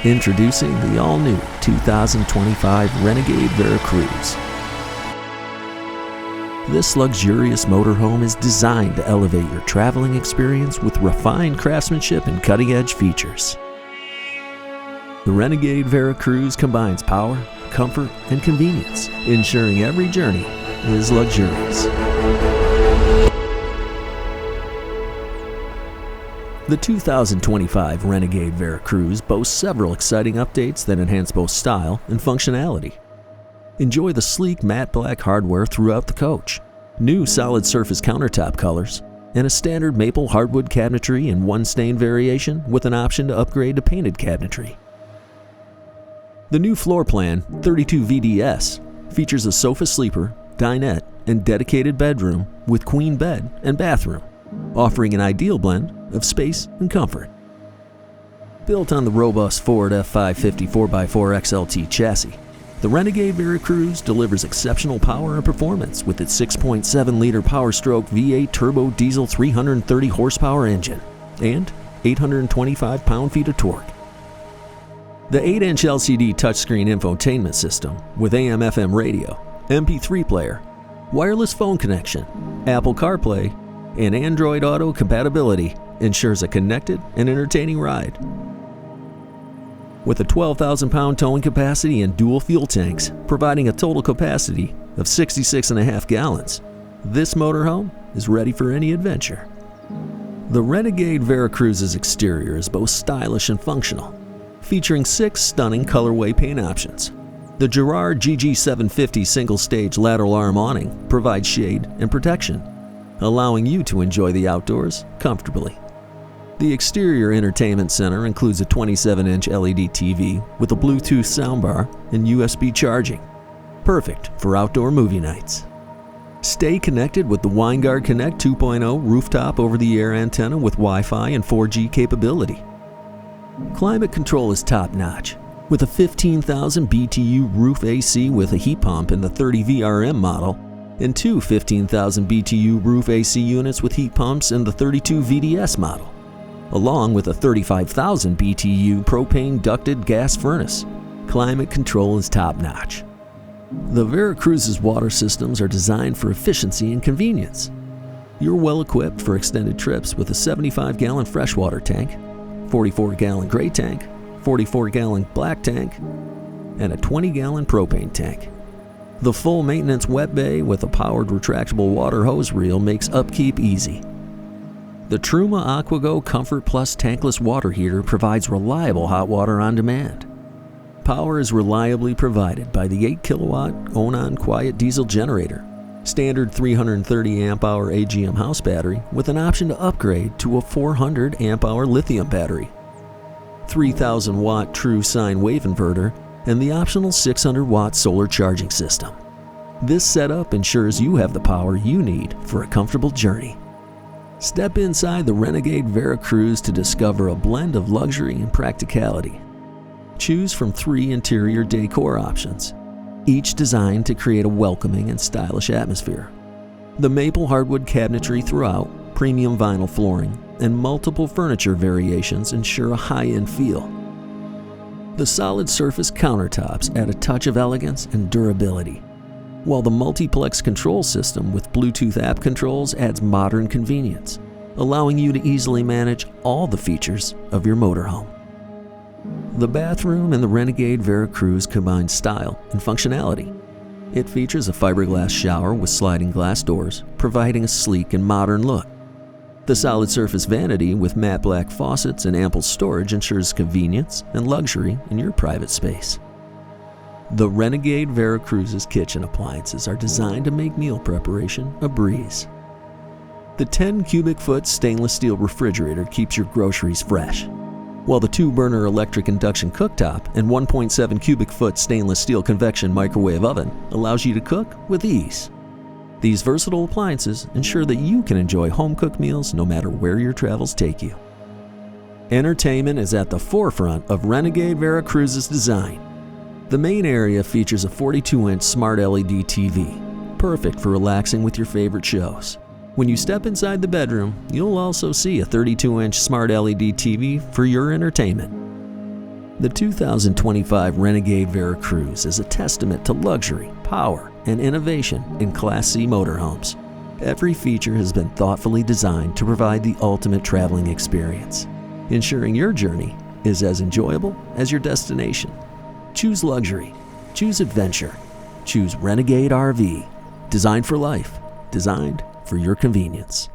Introducing the all-new 2025 Renegade Veracruz. This luxurious motorhome is designed to elevate your traveling experience with refined craftsmanship and cutting-edge features. The Renegade Veracruz combines power, comfort, and convenience, ensuring every journey is luxurious. The 2025 Renegade Veracruz boasts several exciting updates that enhance both style and functionality. Enjoy the sleek matte black hardware throughout the coach, new solid surface countertop colors, and a standard maple hardwood cabinetry in one stain variation with an option to upgrade to painted cabinetry. The new floor plan, 32 VDS, features a sofa sleeper, dinette, and dedicated bedroom with queen bed and bathroom, offering an ideal blend of space and comfort. Built on the robust Ford F550 4x4 XLT chassis, the Renegade Veracruz delivers exceptional power and performance with its 6.7-liter Power-Stroke V8 turbo diesel 330 horsepower engine and 825 pound-feet of torque. The 8-inch LCD touchscreen infotainment system with AM/FM radio, MP3 player, wireless phone connection, Apple CarPlay, and Android Auto compatibility ensures a connected and entertaining ride. With a 12,000-pound towing capacity and dual fuel tanks, providing a total capacity of 66.5 gallons, this motorhome is ready for any adventure. The Renegade Veracruz's exterior is both stylish and functional, featuring 6 stunning colorway paint options. The Girard GG750 single-stage lateral arm awning provides shade and protection, allowing you to enjoy the outdoors comfortably. The exterior entertainment center includes a 27-inch LED TV with a Bluetooth soundbar and USB charging, perfect for outdoor movie nights. Stay connected with the Winegard Connect 2.0 rooftop over-the-air antenna with Wi-Fi and 4G capability. Climate control is top-notch, with a 15,000 BTU roof AC with a heat pump in the 30 VRM model and 2 15,000 BTU roof AC units with heat pumps in the 32 VDS model, along with a 35,000 BTU propane ducted gas furnace. Climate control is top-notch. The Veracruz's water systems are designed for efficiency and convenience. You're well equipped for extended trips with a 75-gallon freshwater tank, 44-gallon gray tank, 44-gallon black tank, and a 20-gallon propane tank. The full maintenance wet bay with a powered retractable water hose reel makes upkeep easy. The Truma AquaGo Comfort Plus tankless water heater provides reliable hot water on demand. Power is reliably provided by the 8-kilowatt Onan Quiet diesel generator, standard 330 amp-hour AGM house battery with an option to upgrade to a 400 amp-hour lithium battery, 3,000-watt true sine wave inverter, and the optional 600-watt solar charging system. This setup ensures you have the power you need for a comfortable journey. Step inside the Renegade Veracruz to discover a blend of luxury and practicality. Choose from 3 interior decor options, each designed to create a welcoming and stylish atmosphere. The maple hardwood cabinetry throughout, premium vinyl flooring, and multiple furniture variations ensure a high-end feel. The solid surface countertops add a touch of elegance and durability, while the multiplex control system with Bluetooth app controls adds modern convenience, allowing you to easily manage all the features of your motorhome. The bathroom in the Renegade Veracruz combines style and functionality. It features a fiberglass shower with sliding glass doors, providing a sleek and modern look. The solid surface vanity with matte black faucets and ample storage ensures convenience and luxury in your private space. The Renegade Veracruz's kitchen appliances are designed to make meal preparation a breeze. The 10 cubic foot stainless steel refrigerator keeps your groceries fresh, while the 2-burner electric induction cooktop and 1.7 cubic foot stainless steel convection microwave oven allows you to cook with ease. These versatile appliances ensure that you can enjoy home-cooked meals no matter where your travels take you. Entertainment is at the forefront of Renegade Veracruz's design. The main area features a 42-inch smart LED TV, perfect for relaxing with your favorite shows. When you step inside the bedroom, you'll also see a 32-inch smart LED TV for your entertainment. The 2025 Renegade Veracruz is a testament to luxury, power, and innovation in Class C motorhomes. Every feature has been thoughtfully designed to provide the ultimate traveling experience, ensuring your journey is as enjoyable as your destination. Choose luxury. Choose adventure. Choose Renegade RV. Designed for life. Designed for your convenience.